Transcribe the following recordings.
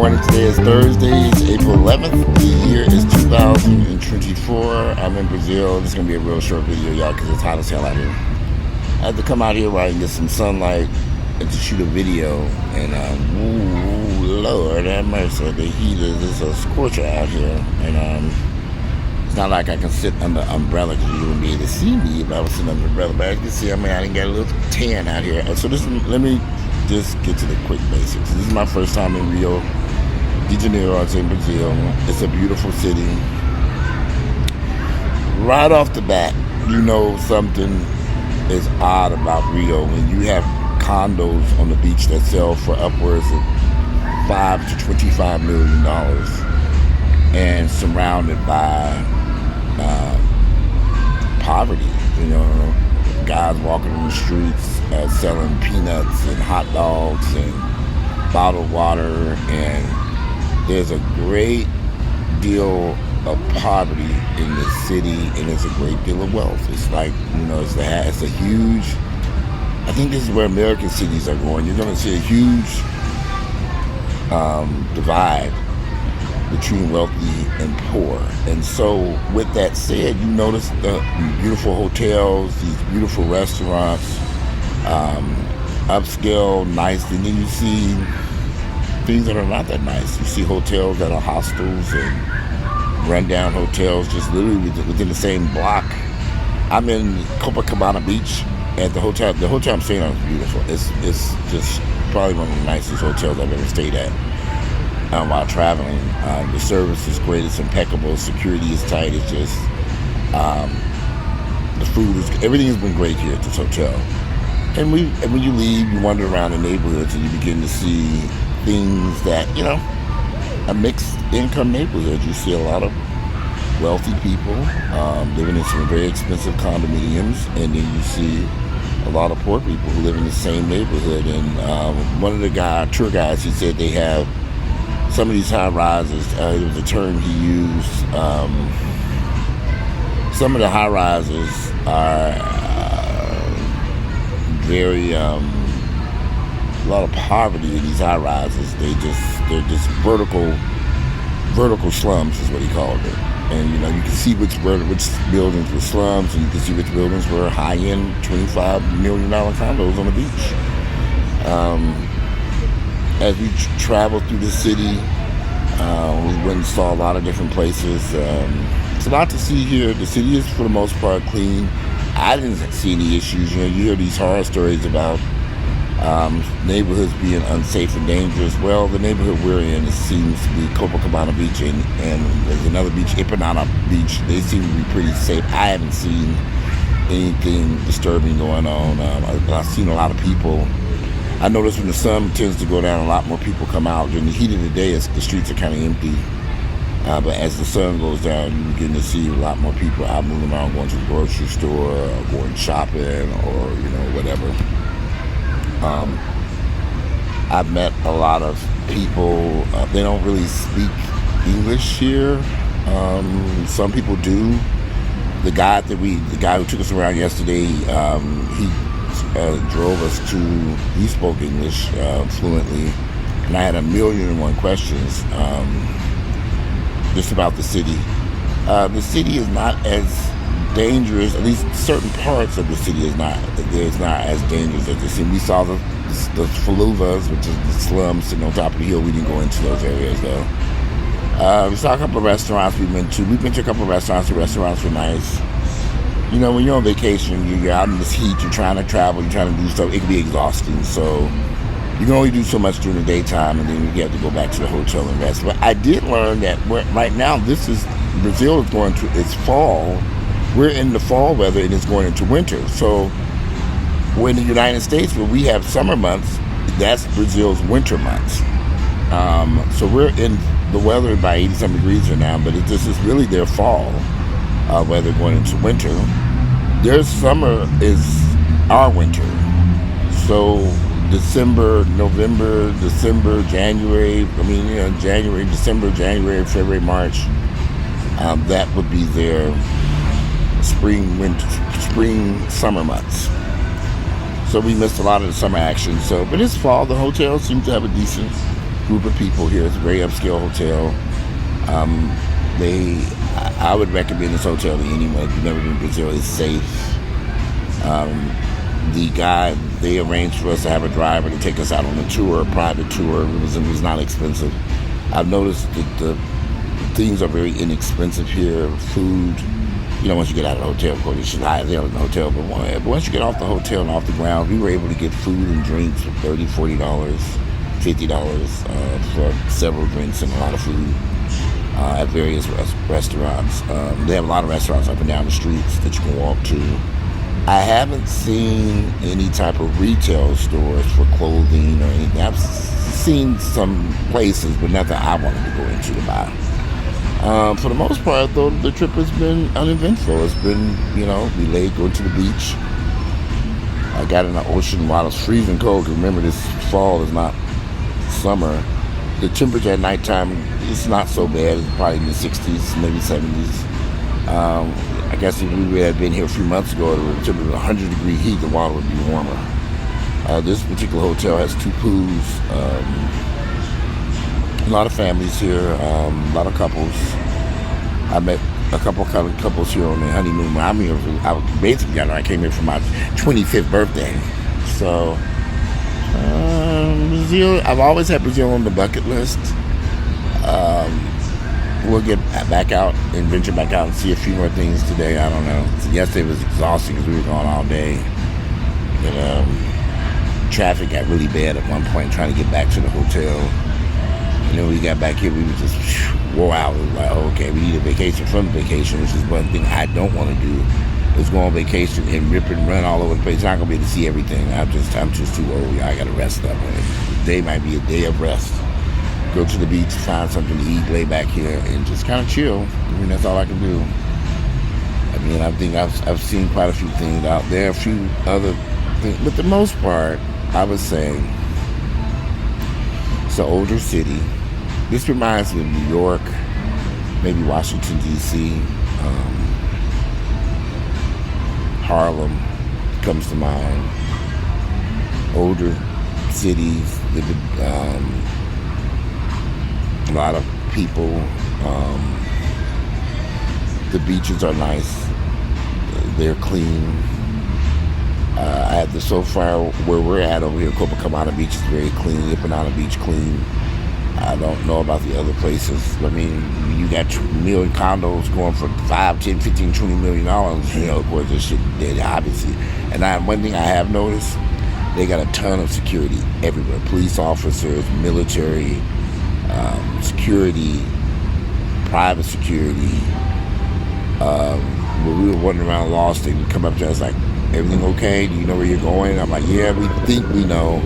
morning. Today is Thursday. It's April 11th. The year is 2024. I'm in Brazil. This is going to be a real short video, y'all, because it's hot as hell out here. I had to come out here where I can get some sunlight and to shoot a video. And, Lord have mercy. The heat is a scorcher out here. And it's not like I can sit under an umbrella because you wouldn't be able to see me if I was sitting under an umbrella. But as you can see, I didn't get a little tan out here. So let me just get to the quick basics. This is my first time in Rio De Janeiro Brazil. It's a beautiful city. Right off the bat, you know something is odd about Rio when you have condos on the beach that sell for upwards of $5 to $25 million and surrounded by poverty. You know, guys walking in the streets selling peanuts and hot dogs and bottled water, and there's a great deal of poverty in the city, and there's a great deal of wealth. It's like, you know, it's a huge, I think this is where American cities are going. You're going to see a huge divide between wealthy and poor. And so with that said, you notice the beautiful hotels, these beautiful restaurants, upscale, nice, and then you see things that are not that nice. You see hotels that are hostels and rundown hotels just literally within the same block. I'm in Copacabana Beach at the hotel. The hotel I'm staying on is beautiful. It's just probably one of the nicest hotels I've ever stayed at while traveling. The service is great. It's impeccable. Security is tight. It's just the food is, everything has been great here at this hotel. And when you leave, you wander around the neighborhoods and you begin to see things that, you know, a mixed income neighborhood. You see a lot of wealthy people living in some very expensive condominiums, and then you see a lot of poor people who live in the same neighborhood. And one of the tour guides, he said they have some of these high rises. It was a term he used. Some of the high rises are very a lot of poverty in these high rises. They're just vertical slums is what he called it. And you know, you can see which buildings were slums, and you can see which buildings were high-end $25 million condos on the beach. As we traveled through the city, we went and saw a lot of different places. It's a lot to see here. The city is for the most part clean. I didn't see any issues. You know, you hear these horror stories about neighborhoods being unsafe and dangerous. Well, the neighborhood we're in, it seems to be Copacabana Beach, and there's another beach, Ipanema Beach. They seem to be pretty safe. I haven't seen anything disturbing going on. I've seen a lot of people. I notice when the sun tends to go down, a lot more people come out. During the heat of the day, the streets are kind of empty. But as the sun goes down, you begin to see a lot more people out moving around, going to the grocery store, or going shopping, or, you know, whatever. I've met a lot of people. They don't really speak English here. Some people do. The guy who took us around yesterday, he drove us to. He spoke English fluently, and I had 1,000,001 questions just about the city. The city is not as dangerous. At least certain parts of the city is not as dangerous as the city. We saw the favelas, which is the slums sitting on top of the hill. We didn't go into those areas though. We saw a couple of restaurants we've been to. We've been to a couple of restaurants. The restaurants were nice. You know, when you're on vacation, you're out in this heat, you're trying to travel, you're trying to do stuff, it can be exhausting. So you can only do so much during the daytime, and then you have to go back to the hotel and rest. But I did learn that right now, Brazil is going to, it's fall. We're in the fall weather, and it's going into winter. So we're in the United States, where we have summer months, that's Brazil's winter months. So we're in the weather by 80-some degrees right now, but this is really their fall weather going into winter. Their summer is our winter. So December, November, December, January, January, December, January, February, March, that would be their spring, summer months. So we missed a lot of the summer action. But it's fall. The hotel seems to have a decent group of people here. It's a very upscale hotel. Um, I would recommend this hotel to anyone if you've never been to Brazil. It's safe. The guy, they arranged for us to have a driver to take us out on a tour, a private tour. It was not expensive. I've noticed that the things are very inexpensive here. Food, once you get out of the hotel, of course, it's high there in the hotel. But once you get off the hotel and off the ground, we were able to get food and drinks for $30, $40, $50 for several drinks and a lot of food at various restaurants. They have a lot of restaurants up and down the streets that you can walk to. I haven't seen any type of retail stores for clothing or anything. I've seen some places, but nothing I wanted to go into to buy. For the most part, though, the trip has been uneventful. It's been, we laid, go to the beach. I got in the ocean while it's freezing cold. Remember, this fall is not summer. The temperature at nighttime is not so bad. It's probably in the 60s, maybe 70s. I guess if we had been here a few months ago, it would have 100-degree heat, the water would be warmer. This particular hotel has 2 pools. A lot of families here, a lot of couples. I met a couple of couples here on their honeymoon. I came here for my 25th birthday. So, Brazil, I've always had Brazil on the bucket list. We'll get back out and venture back out and see a few more things today. I don't know. Yesterday was exhausting because we were gone all day. Traffic got really bad at one point trying to get back to the hotel. And then when we got back here, we were just wore out. We were like, okay, we need a vacation from the vacation, which is one thing I don't want to do, is go on vacation and rip and run all over the place. I'm not going to be able to see everything. I'm just too old. I got to rest up. Today might be a day of rest. Go to the beach, find something to eat, lay back here, and just kind of chill. That's all I can do. I think I've seen quite a few things out there, a few other things, but the most part, I would say, it's an older city. This reminds me of New York, maybe Washington, D.C., Harlem comes to mind. Older cities, a lot of people. The beaches are nice. They're clean. So far where we're at over here, Copacabana Beach is very clean. Ipanema Beach clean. I don't know about the other places. You got million condos going for $5, $10, $15, $20 million. Of course, this shit dead, obviously. And one thing I have noticed, they got a ton of security everywhere. Police officers, military, security, private security. When we were wandering around lost, they would come up to us like, everything okay? Do you know where you're going? I'm like, yeah, we think we know.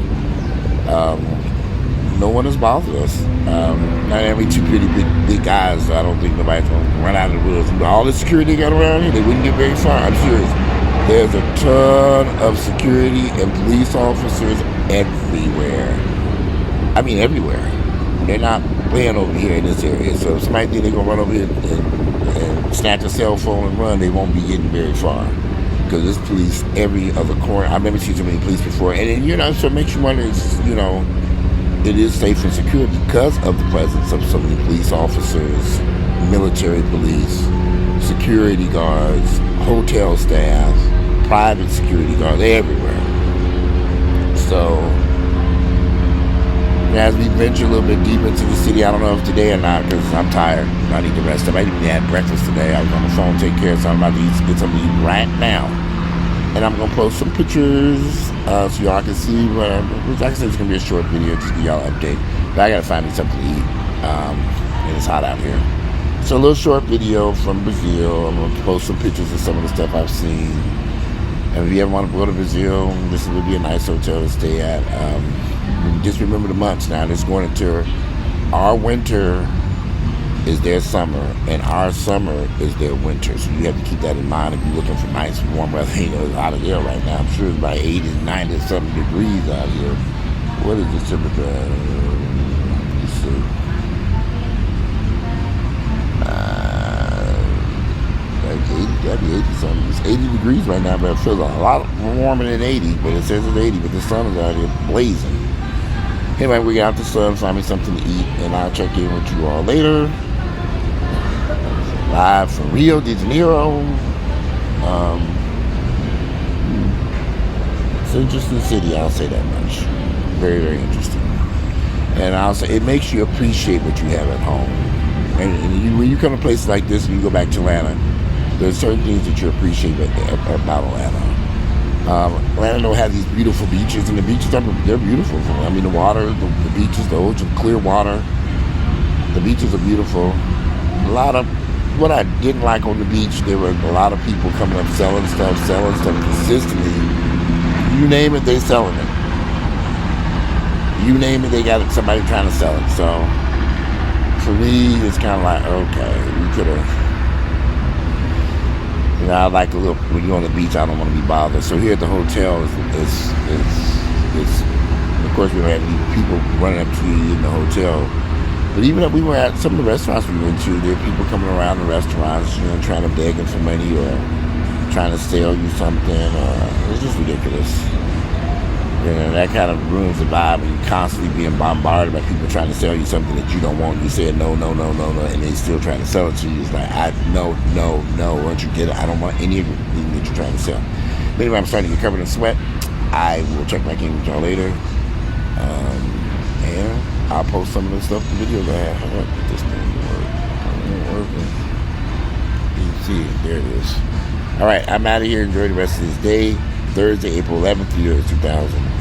No one has bothered us. Not every 2 pretty big guys, so I don't think nobody's going to run out of the woods. All the security they got around here, they wouldn't get very far. I'm serious. There's a ton of security and police officers everywhere. Everywhere. They're not playing over here in this area. So if somebody think they're going to run over here and snatch a cell phone and run, they won't be getting very far. Because there's police every other corner. I've never seen so many police before. And so it makes you wonder, it is safe and secure because of the presence of so many police officers, military police, security guards, hotel staff, private security guards, they're everywhere. So, as we venture a little bit deeper into the city, I don't know if today or not, because I'm tired. I need to rest up. I didn't even have breakfast today. I was on the phone taking care of something. I'm about to get something to eat right now. And I'm going to post some pictures so y'all can see. Like I said, it's going to be a short video just to give y'all an update. But I got to find me something to eat. And it's hot out here. So a little short video from Brazil. I'm going to post some pictures of some of the stuff I've seen. And if you ever want to go to Brazil, this would be a nice hotel to stay at. Just remember the months now. This winter, our winter is their summer, and our summer is their winter. So you have to keep that in mind if you're looking for nice warm weather. It's hot as hell right now. I'm sure it's about 80, 90 something degrees out here. What is the temperature? Let's see. That'd be 80 something. It's 80 degrees right now, but it feels a lot warmer than 80. But it says it's 80, but the sun is out here blazing. Anyway, we got out the sun, find me something to eat, and I'll check in with you all later. Live from Rio de Janeiro. It's an interesting city, I'll say that much. Very, very interesting. And I'll say it makes you appreciate what you have at home. And when you come to places like this, and you go back to Atlanta, there's certain things that you appreciate about Atlanta. Atlanta has these beautiful beaches, and the beaches they're beautiful. I mean, the water, the beaches, the ocean, clear water. The beaches are beautiful. A lot of what I didn't like on the beach, there were a lot of people coming up selling stuff consistently. You name it, they selling it. You name it, they got somebody trying to sell it. So for me, it's kind of like, okay, you could have. You know, I like a little, when you're on the beach, I don't want to be bothered. So here at the hotel, it's of course, we don't have any people running up to you in the hotel. But even if we were at some of the restaurants we went to, there are people coming around the restaurants, you know, trying to beg them for money or trying to sell you something. It's just ridiculous. You know, that kind of ruins the vibe when you're constantly being bombarded by people trying to sell you something that you don't want. You said no, and they still trying to sell it to you. It's like, no. Why don't you get it? I don't want any of anything that you're trying to sell. But anyway, I'm starting to get covered in sweat. I will check back in with y'all later. And I'll post some of the stuff, the videos I have. How about this thing work? You can see it. There it is. All right, I'm out of here. Enjoy the rest of this day. Thursday, April 11th, year 2000.